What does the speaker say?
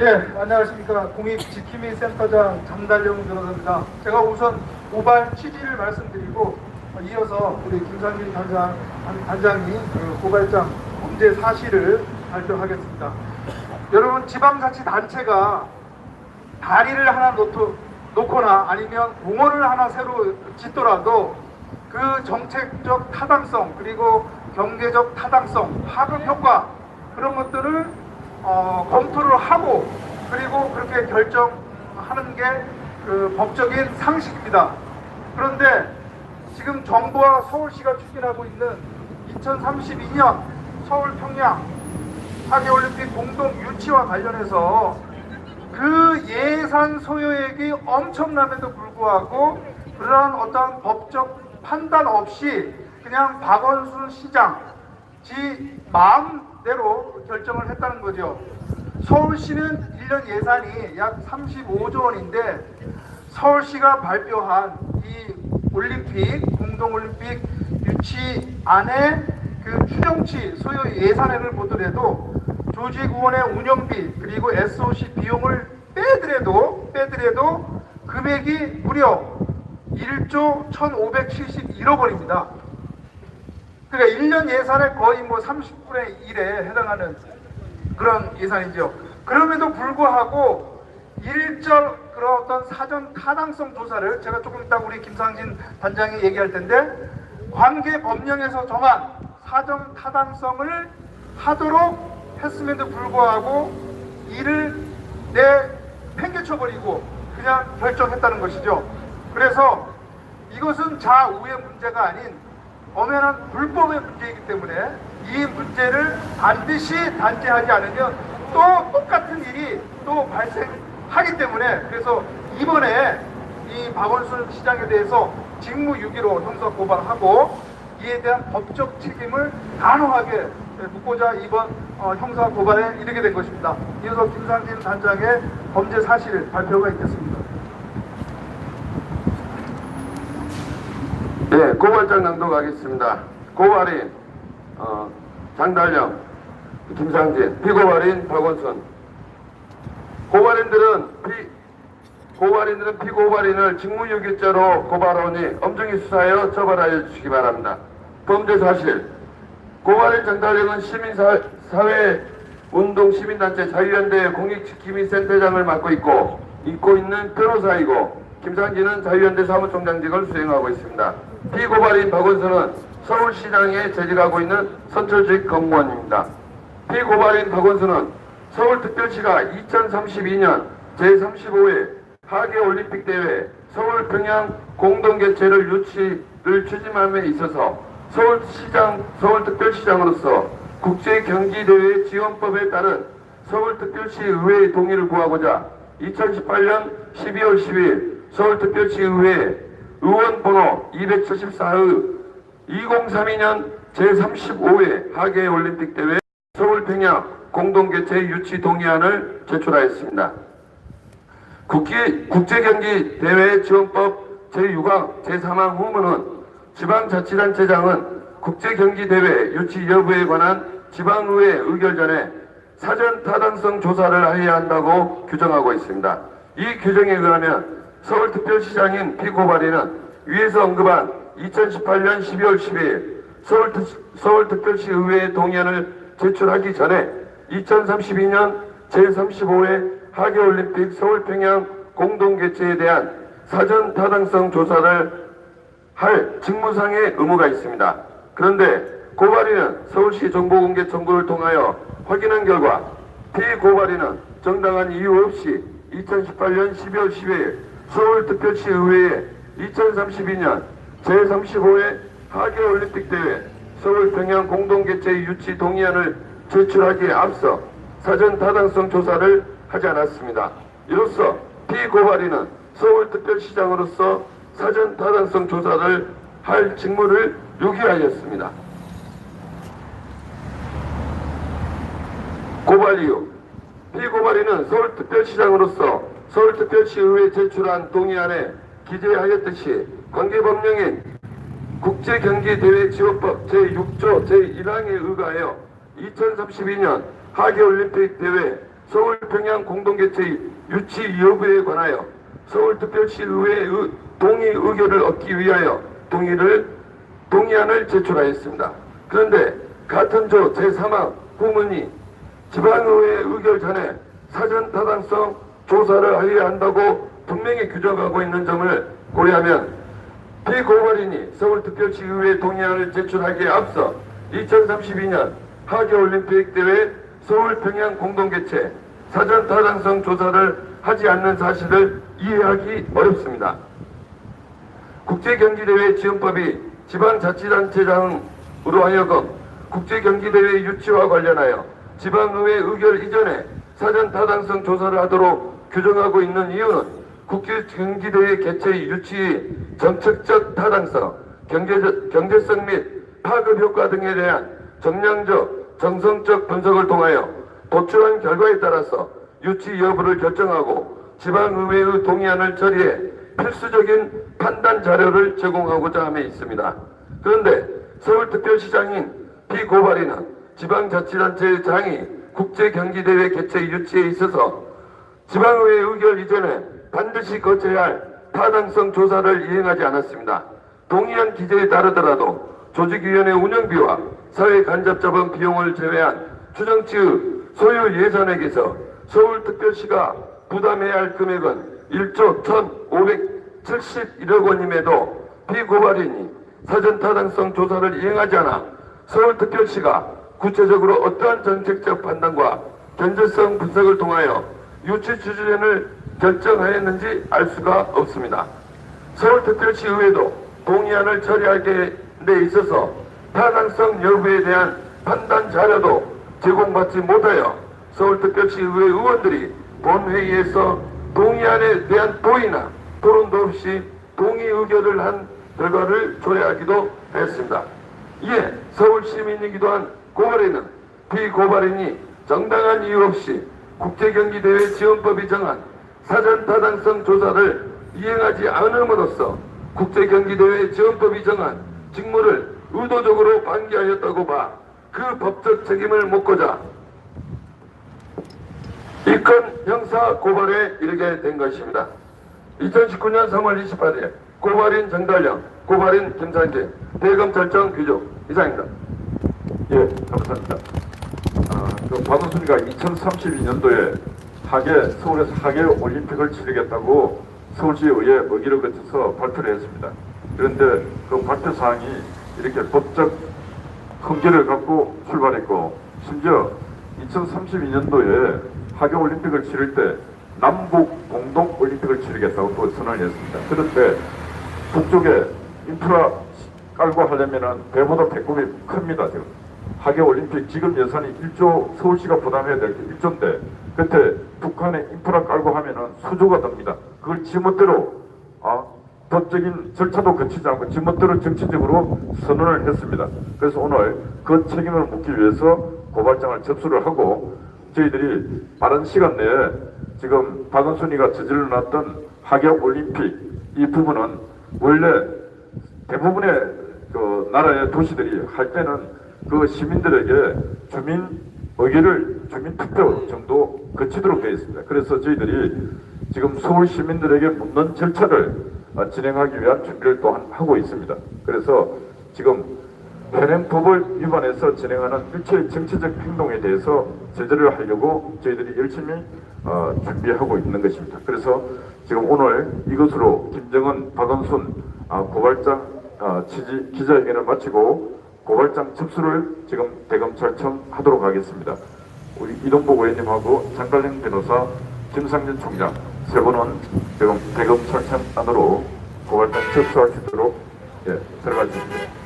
예, 안녕하십니까. 공익지킴이 센터장 장달령 변호사입니다. 제가 우선 고발 취지를 말씀드리고 이어서 우리 김상진 단장이 고발장 범죄 사실을 발표하겠습니다. 여러분, 지방자치단체가 다리를 하나 놓거나 아니면 공원을 하나 새로 짓더라도 그 정책적 타당성 그리고 경제적 타당성, 파급 효과 그런 것들을 검토를 하고 그리고 그렇게 결정하는 게 그 법적인 상식입니다. 그런데 지금 정부와 서울시가 추진하고 있는 2032년 서울 평양 하계올림픽 공동 유치와 관련해서 그 예산 소요액이 엄청남에도 불구하고 그러한 어떠한 법적 판단 없이 그냥 박원순 시장 지 마음대로 결정을 했다는 거죠. 서울시는 1년 예산이 약 35조 원인데 서울시가 발표한 이 올림픽 공동올림픽 유치안의 그 추정치 소요 예산액을 보더라도 조직위원회 운영비 그리고 SOC 비용을 빼더라도 금액이 무려 1조 1571억 원입니다. 그러니까 1년 예산의 거의 30분의 1에 해당하는 그런 예산이죠. 그럼에도 불구하고 일절 그런 어떤 사전 타당성 조사를 제가 조금 이따 우리 김상진 단장이 얘기할 텐데 관계 법령에서 정한 사전 타당성을 하도록 했음에도 불구하고 이를 팽개쳐버리고 그냥 결정했다는 것이죠. 그래서 이것은 자우의 문제가 아닌 엄연한 불법의 문제이기 때문에 이 문제를 반드시 단죄하지 않으면 또 똑같은 일이 또 발생하기 때문에 그래서 이번에 이 박원순 시장에 대해서 직무유기로 형사 고발하고 이에 대한 법적 책임을 단호하게 묻고자 이번 형사 고발에 이르게 된 것입니다. 이어서 김상진 단장의 범죄 사실 발표가 있겠습니다. 네, 고발장 낭독하겠습니다. 고발인 장달령, 김상진, 피고발인 박원순. 고발인들은 피고발인을 직무유기죄로 고발하오니 엄중히 수사하여 처벌하여 주시기 바랍니다. 범죄 사실: 고발인 장달령은 시민사회운동 시민단체 자유연대 공익지킴이 센터장을 맡고 있는 변호사이고, 김상진은 자유연대 사무총장직을 수행하고 있습니다. 피고발인 박원순은 서울시장에 재직하고 있는 선출직 공무원입니다. 피고발인 박원순은 서울특별시가 2032년 제35회 하계올림픽대회 서울평양 공동개최를 추진함에 있어서 서울특별시장으로서 국제경기대회 지원법에 따른 서울특별시의회의 동의를 구하고자 2018년 12월 10일 서울특별시의회 의원번호 274의 2032년 제35회 하계올림픽대회 서울평양 공동개최 유치 동의안을 제출하였습니다. 국제경기대회 지원법 제6항 제3항 후문은 지방자치단체장은 국제경기대회 유치 여부에 관한 지방의회 의결 전에 사전 타당성 조사를 해야 한다고 규정하고 있습니다. 이 규정에 의하면 서울특별시장인 피고발인은 위에서 언급한 2018년 12월 12일 서울특별시 의회의 동의안을 제출하기 전에 2032년 제35회 하계올림픽 서울평양 공동개최에 대한 사전 타당성 조사를 할 직무상의 의무가 있습니다. 그런데 고발인은 서울시 정보공개 청구를 통하여 확인한 결과 피고발인은 정당한 이유 없이 2018년 12월 10일 서울특별시 의회에 2032년 제35회 하계올림픽대회 서울평양 공동개최 유치 동의안을 제출하기에 앞서 사전 타당성 조사를 하지 않았습니다. 이로써 피고발인은 서울특별시장으로서 사전 타당성 조사를 할 직무를 유기하였습니다. 고발 이유: 피고발인은 서울특별시장으로서 서울특별시의회에 제출한 동의안에 기재하였듯이 관계법령인 국제경기대회지원법 제6조 제1항에 의거하여 2032년 하계올림픽 대회 서울 평양 공동개최의 유치 여부에 관하여 서울특별시의회의 동의 의결을 얻기 위하여 동의안을 제출하였습니다. 그런데 같은 조 제3항 후문이 지방의회 의결 전에 사전 타당성 조사를 하여야 한다고 분명히 규정하고 있는 점을 고려하면 피고발인이 서울특별시의회 동의안을 제출하기에 앞서 2032년 하계올림픽 대회 서울평양 공동개최 사전 타당성 조사를 하지 않는 사실을 이해하기 어렵습니다. 국제경기대회 지원법이 지방자치단체장으로 하여금 국제경기대회 유치와 관련하여 지방의회 의결 이전에 사전 타당성 조사를 하도록 규정하고 있는 이유는 국제경기대회 개최 유치의 정책적 타당성, 경제성 및 파급 효과 등에 대한 정량적, 정성적 분석을 통하여 도출한 결과에 따라서 유치 여부를 결정하고 지방의회의 동의안을 처리해 필수적인 판단 자료를 제공하고자 함에 있습니다. 그런데 서울특별시장인 피고발인은 지방자치단체의 장이 국제경기대회 개최 유치에 있어서 지방의회 의결 이전에 반드시 거쳐야 할 타당성 조사를 이행하지 않았습니다. 동의안 기재에 따르더라도 조직위원회 운영비와 사회간접자본 비용을 제외한 추정치의 소유 예산액에서 서울특별시가 부담해야 할 금액은 1조 1,571억 원임에도 피고발인이 사전 타당성 조사를 이행하지 않아 서울특별시가 구체적으로 어떠한 정책적 판단과 견제성 분석을 통하여 유치 추진을 결정하였는지 알 수가 없습니다. 서울특별시의회도 동의안을 처리하게 데 있어서 타당성 여부에 대한 판단 자료도 제공받지 못하여 서울특별시의회 의원들이 본회의에서 동의안에 대한 도의나 토론도 없이 동의 의결을 한 결과를 초래하기도 했습니다. 이에 서울시민이기도 한 고발인은 피고발인이 정당한 이유 없이 국제경기대회 지원법이 정한 사전 타당성 조사를 이행하지 않음으로써 국제경기대회 지원법이 정한 직무를 의도적으로 방기하였다고 봐 그 법적 책임을 묻고자 이 건 형사 고발에 이르게 된 것입니다. 2019년 3월 28일 고발인 정달령, 고발인 김상진, 대검찰청 규조 이상입니다. 예, 감사합니다. 박원순이가 2032년도에 서울에서 하계 올림픽을 치르겠다고 서울시의회에 먹이를 거쳐서 발표를 했습니다. 그런데 그 발표 사항이 이렇게 법적 근거를 갖고 출발했고, 심지어 2032년도에 하계 올림픽을 치를 때 남북 공동 올림픽을 치르겠다고 또 선언을 했습니다. 그런데 북쪽에 인프라 깔고 하려면은 배보다 배꼽이 큽니다. 지금 하계 올림픽 지금 예산이 1조, 서울시가 부담해야 될 게 1조인데 그때 북한에 인프라 깔고 하면은 수조가 됩니다. 그걸 지멋대로 법적인 절차도 거치지 않고 지멋대로 정치적으로 선언을 했습니다. 그래서 오늘 그 책임을 묻기 위해서 고발장을 접수를 하고 저희들이 빠른 시간 내에 지금 박원순이가 저질러 놨던 하계 올림픽 이 부분은 원래 대부분의 그 나라의 도시들이 할 때는 그 시민들에게 주민 투표 정도 거치도록 되어 있습니다. 그래서 저희들이 지금 서울 시민들에게 묻는 절차를 진행하기 위한 준비를 또한 하고 있습니다. 그래서 지금 현행법을 위반해서 진행하는 일체의 정치적 행동에 대해서 제재를 하려고 저희들이 열심히 준비하고 있는 것입니다. 그래서 지금 오늘 이것으로 김정은, 박원순 고발장 취지 기자회견을 마치고 고발장 접수를 지금 대검찰청 하도록 하겠습니다. 우리 이동복 의원님하고 장달령 변호사, 김상진 총장 세 분은 지금 대검찰청 안으로 고발장 접수할 수 있도록 들어가겠습니다.